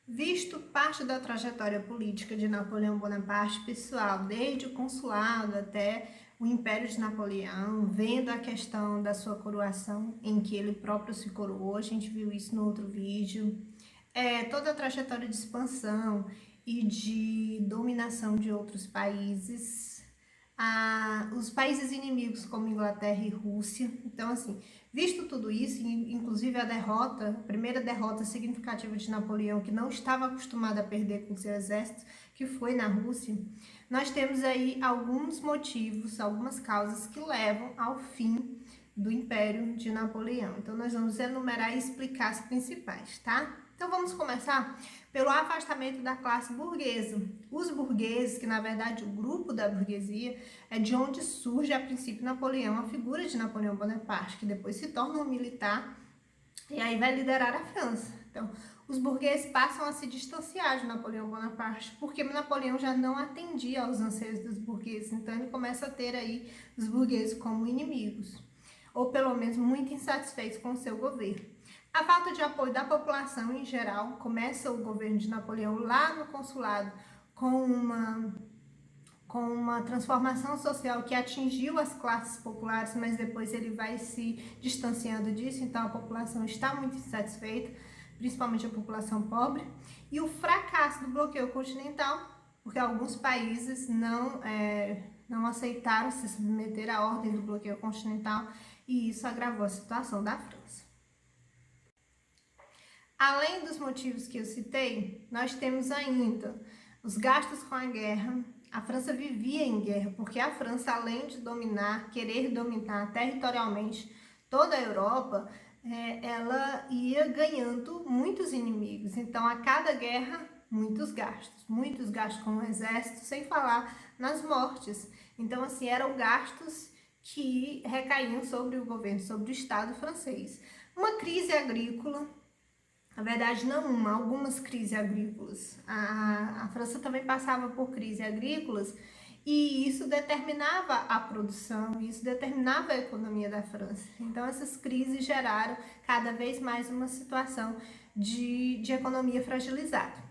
Visto parte da trajetória política de Napoleão Bonaparte, pessoal, desde o consulado até o Império de Napoleão, vendo a questão da sua coroação, em que ele próprio se coroou, a gente viu isso no outro vídeo, toda a trajetória de expansão e de dominação de outros países, os países inimigos como Inglaterra e Rússia. Então, assim, visto tudo isso, inclusive a primeira derrota significativa de Napoleão, que não estava acostumado a perder com seu exército, que foi na Rússia, nós temos aí alguns motivos, algumas causas que levam ao fim do Império de Napoleão. Então, nós vamos enumerar e explicar as principais, tá? Então, vamos começar pelo afastamento da classe burguesa. Os burgueses, que na verdade o grupo da burguesia, é de onde surge a princípio Napoleão, a figura de Napoleão Bonaparte, que depois se torna um militar e aí vai liderar a França. Então, os burgueses passam a se distanciar de Napoleão Bonaparte, porque Napoleão já não atendia aos anseios dos burgueses, então ele começa a ter aí os burgueses como inimigos, ou pelo menos muito insatisfeitos com o seu governo. A falta de apoio da população em geral, começa o governo de Napoleão lá no consulado com uma transformação social que atingiu as classes populares, mas depois ele vai se distanciando disso, então a população está muito insatisfeita, principalmente a população pobre, e o fracasso do bloqueio continental, porque alguns países não aceitaram se submeter à ordem do bloqueio continental, e isso agravou a situação da França. Além dos motivos que eu citei, nós temos ainda os gastos com a guerra. A França vivia em guerra, porque a França, além de querer dominar territorialmente toda a Europa, ela ia ganhando muitos inimigos. Então, a cada guerra, muitos gastos com o exército, sem falar nas mortes. Então, assim, eram gastos que recaíam sobre o governo, sobre o Estado francês. Uma crise agrícola. Na verdade, não uma, algumas crises agrícolas. A França também passava por crises agrícolas e isso determinava a produção, isso determinava a economia da França. Então, essas crises geraram cada vez mais uma situação de economia fragilizada.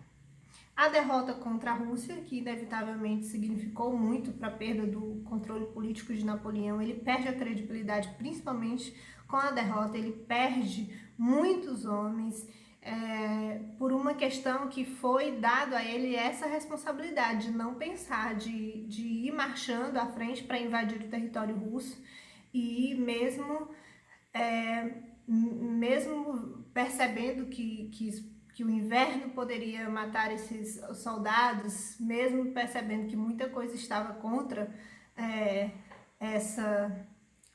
A derrota contra a Rússia, que inevitavelmente significou muito para a perda do controle político de Napoleão, ele perde a credibilidade, principalmente com a derrota, ele perde muitos homens, por uma questão que foi dado a ele essa responsabilidade de não pensar, de ir marchando à frente para invadir o território russo e mesmo percebendo que o inverno poderia matar esses soldados, mesmo percebendo que muita coisa estava contra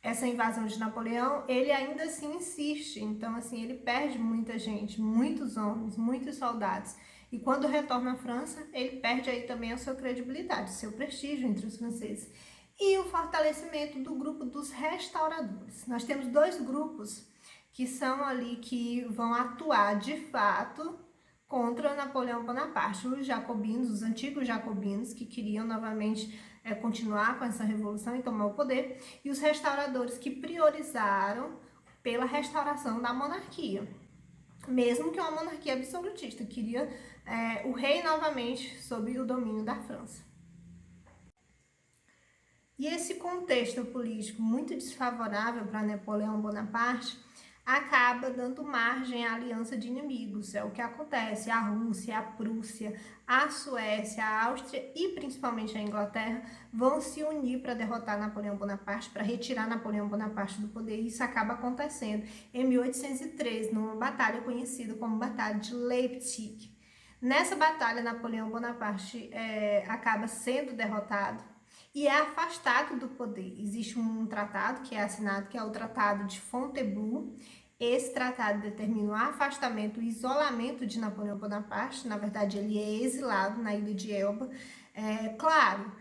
essa invasão de Napoleão, ele ainda assim insiste. Então, assim, ele perde muita gente, muitos homens, muitos soldados. E quando retorna à França, ele perde aí também a sua credibilidade, seu prestígio entre os franceses. E o fortalecimento do grupo dos restauradores. Nós temos dois grupos que são ali que vão atuar de fato contra Napoleão Bonaparte. Os jacobinos, os antigos jacobinos, que queriam novamente continuar com essa revolução e tomar o poder, e os restauradores, que priorizaram pela restauração da monarquia, mesmo que uma monarquia absolutista, queria o rei novamente sob o domínio da França. E esse contexto político muito desfavorável para Napoleão Bonaparte acaba dando margem à aliança de inimigos. É o que acontece. A Rússia, a Prússia, a Suécia, a Áustria e principalmente a Inglaterra vão se unir para derrotar Napoleão Bonaparte, para retirar Napoleão Bonaparte do poder. E isso acaba acontecendo em 1813, numa batalha conhecida como Batalha de Leipzig. Nessa batalha, Napoleão Bonaparte acaba sendo derrotado e é afastado do poder. Existe um tratado que é assinado, que é o Tratado de Fontainebleau. Esse tratado determina o afastamento, o isolamento de Napoleão Bonaparte. Na verdade, ele é exilado na ilha de Elba. Claro,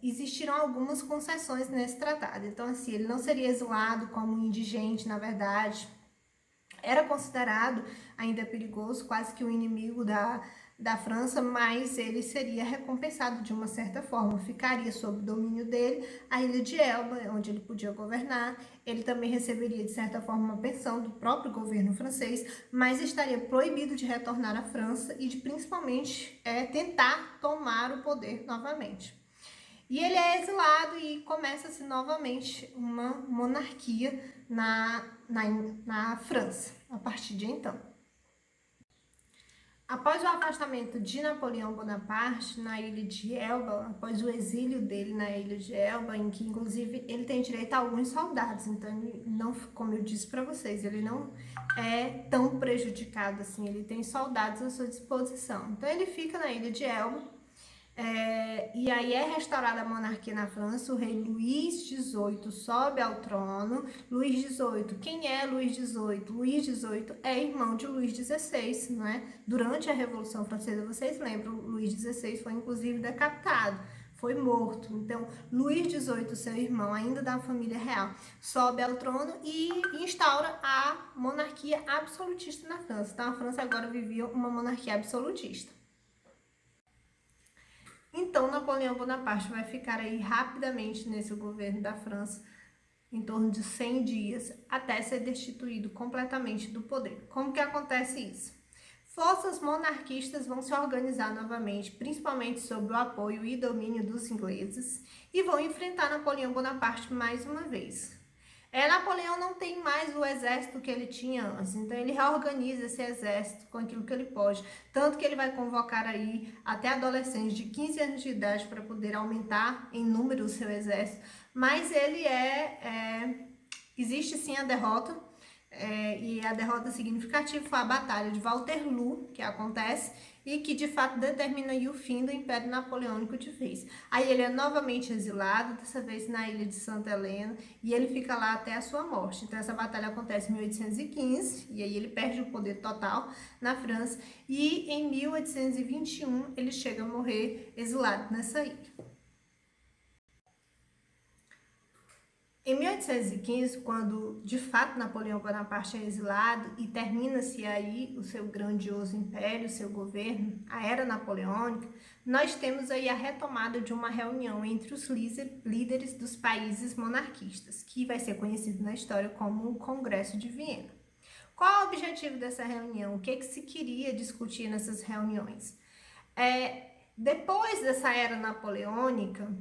existiram algumas concessões nesse tratado. Então, assim, ele não seria exilado como indigente, na verdade. Era considerado ainda perigoso, quase que o inimigo da França, mas ele seria recompensado de uma certa forma, ficaria sob o domínio dele a ilha de Elba, onde ele podia governar. Ele também receberia, de certa forma, uma pensão do próprio governo francês, mas estaria proibido de retornar à França e de, principalmente, tentar tomar o poder novamente. E ele é exilado e começa-se novamente uma monarquia na França, a partir de então. Após o afastamento de Napoleão Bonaparte na ilha de Elba, após o exílio dele na ilha de Elba, em que inclusive ele tem direito a alguns soldados, então ele não, como eu disse para vocês, ele não é tão prejudicado assim, ele tem soldados à sua disposição. Então ele fica na ilha de Elba. E aí é restaurada a monarquia na França, o rei Luís XVIII sobe ao trono. Luís XVIII, quem é Luís XVIII? Luís XVIII é irmão de Luís XVI, não é? Durante a Revolução Francesa, vocês lembram, Luís XVI foi inclusive decapitado, foi morto. Então, Luís XVIII, seu irmão, ainda da família real, sobe ao trono e instaura a monarquia absolutista na França. Então, a França agora vivia uma monarquia absolutista. Então, Napoleão Bonaparte vai ficar aí rapidamente nesse governo da França, em torno de 100 dias, até ser destituído completamente do poder. Como que acontece isso? Forças monarquistas vão se organizar novamente, principalmente sob o apoio e domínio dos ingleses, e vão enfrentar Napoleão Bonaparte mais uma vez. Napoleão não tem mais o exército que ele tinha antes, então ele reorganiza esse exército com aquilo que ele pode, tanto que ele vai convocar aí até adolescentes de 15 anos de idade para poder aumentar em número o seu exército, mas ele existe sim a derrota, e a derrota significativa foi a Batalha de Waterloo, que acontece, e que de fato determina aí o fim do Império Napoleônico de vez. Aí ele é novamente exilado, dessa vez na ilha de Santa Helena, e ele fica lá até a sua morte. Então essa batalha acontece em 1815, e aí ele perde o poder total na França, e em 1821 ele chega a morrer exilado nessa ilha. Em 1815, quando de fato Napoleão Bonaparte é exilado e termina-se aí o seu grandioso império, o seu governo, a era napoleônica, nós temos aí a retomada de uma reunião entre os líderes dos países monarquistas, que vai ser conhecido na história como o Congresso de Viena. Qual é o objetivo dessa reunião? O que se queria discutir nessas reuniões? Depois dessa era napoleônica,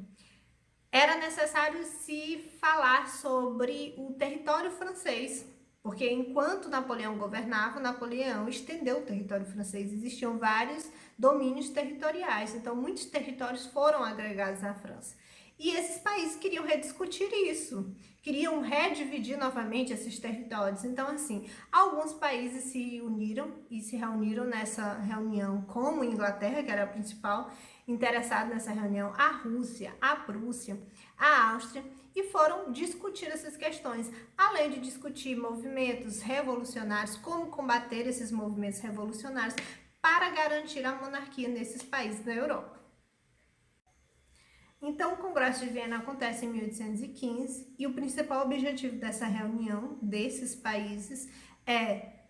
era necessário se falar sobre o território francês, porque enquanto Napoleão governava, Napoleão estendeu o território francês, existiam vários domínios territoriais, então muitos territórios foram agregados à França. E esses países queriam rediscutir isso, queriam redividir novamente esses territórios. Então, assim, alguns países se uniram e se reuniram nessa reunião, como a Inglaterra, que era a principal interessada nessa reunião, a Rússia, a Prússia, a Áustria, e foram discutir essas questões, além de discutir movimentos revolucionários, como combater esses movimentos revolucionários para garantir a monarquia nesses países da Europa. Então, o Congresso de Viena acontece em 1815 e o principal objetivo dessa reunião desses países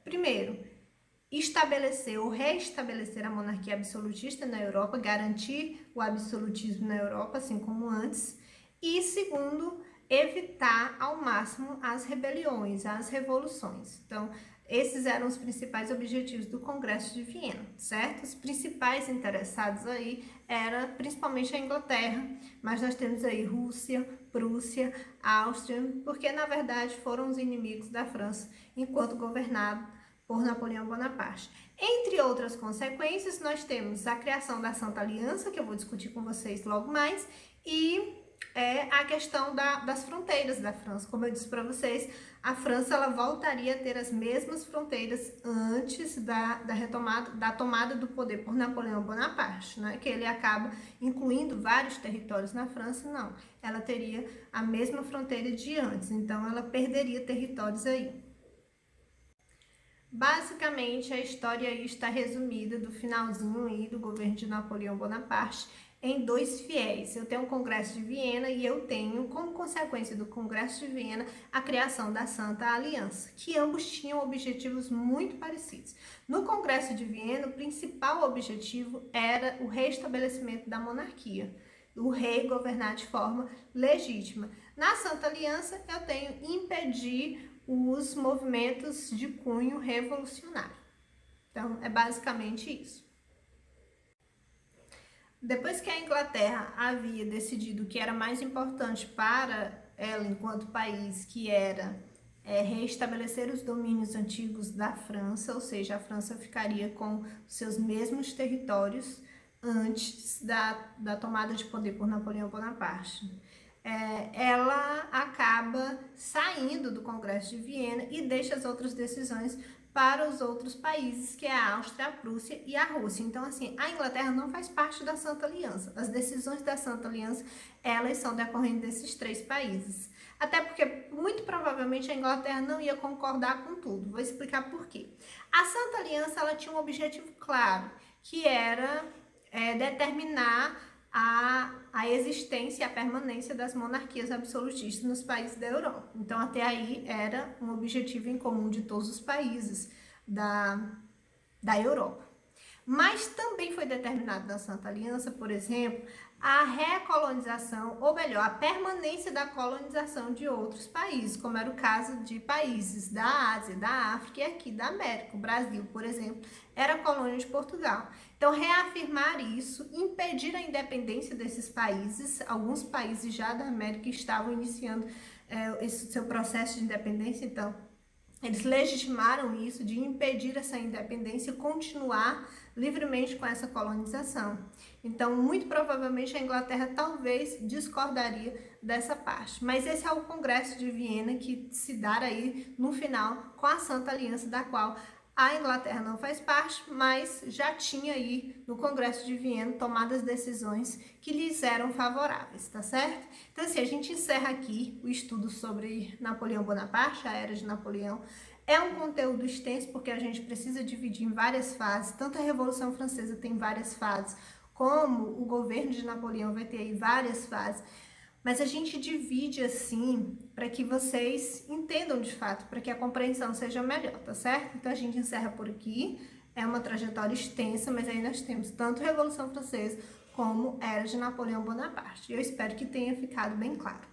primeiro, estabelecer ou reestabelecer a monarquia absolutista na Europa, garantir o absolutismo na Europa, assim como antes, e segundo, evitar ao máximo as rebeliões, as revoluções. Então, esses eram os principais objetivos do Congresso de Viena, certo? Os principais interessados aí era principalmente a Inglaterra, mas nós temos aí Rússia, Prússia, Áustria, porque na verdade foram os inimigos da França enquanto governado por Napoleão Bonaparte. Entre outras consequências, nós temos a criação da Santa Aliança, que eu vou discutir com vocês logo mais, e a questão das fronteiras da França. Como eu disse para vocês, a França ela voltaria a ter as mesmas fronteiras antes da tomada do poder por Napoleão Bonaparte, né? Que ele acaba incluindo vários territórios na França, não. Ela teria a mesma fronteira de antes, então ela perderia territórios aí. Basicamente, a história aí está resumida do finalzinho aí do governo de Napoleão Bonaparte. em dois fiéis. Eu tenho o Congresso de Viena e eu tenho, como consequência do Congresso de Viena, a criação da Santa Aliança, que ambos tinham objetivos muito parecidos. No Congresso de Viena, o principal objetivo era o restabelecimento da monarquia, o rei governar de forma legítima. Na Santa Aliança, eu tenho impedir os movimentos de cunho revolucionário. Então, é basicamente isso. Depois que a Inglaterra havia decidido que era mais importante para ela enquanto país, que era reestabelecer os domínios antigos da França, ou seja, a França ficaria com seus mesmos territórios antes da tomada de poder por Napoleão Bonaparte. Ela acaba saindo do Congresso de Viena e deixa as outras decisões para os outros países, que é a Áustria, a Prússia e a Rússia. Então, assim, a Inglaterra não faz parte da Santa Aliança. As decisões da Santa Aliança, elas são decorrentes desses três países. Até porque, muito provavelmente, a Inglaterra não ia concordar com tudo. Vou explicar por quê. A Santa Aliança, ela tinha um objetivo claro, que era determinar a existência e a permanência das monarquias absolutistas nos países da Europa. Então, até aí, era um objetivo em comum de todos os países da Europa. Mas também foi determinado na Santa Aliança, por exemplo, a recolonização, ou melhor, a permanência da colonização de outros países, como era o caso de países da Ásia, da África e aqui da América. O Brasil, por exemplo, era colônia de Portugal. Então, reafirmar isso, impedir a independência desses países. Alguns países já da América estavam iniciando esse seu processo de independência, então eles legitimaram isso, de impedir essa independência e continuar livremente com essa colonização. Então, muito provavelmente, a Inglaterra talvez discordaria dessa parte. Mas esse é o Congresso de Viena que se dá aí no final com a Santa Aliança, da qual a Inglaterra não faz parte, mas já tinha aí no Congresso de Viena tomadas decisões que lhes eram favoráveis, tá certo? Então, assim, a gente encerra aqui o estudo sobre Napoleão Bonaparte, a Era de Napoleão. É um conteúdo extenso porque a gente precisa dividir em várias fases, tanto a Revolução Francesa tem várias fases, como o governo de Napoleão vai ter aí várias fases. Mas a gente divide assim para que vocês entendam de fato, para que a compreensão seja melhor, tá certo? Então a gente encerra por aqui. É uma trajetória extensa, mas aí nós temos tanto a Revolução Francesa como a Era de Napoleão Bonaparte. Eu espero que tenha ficado bem claro.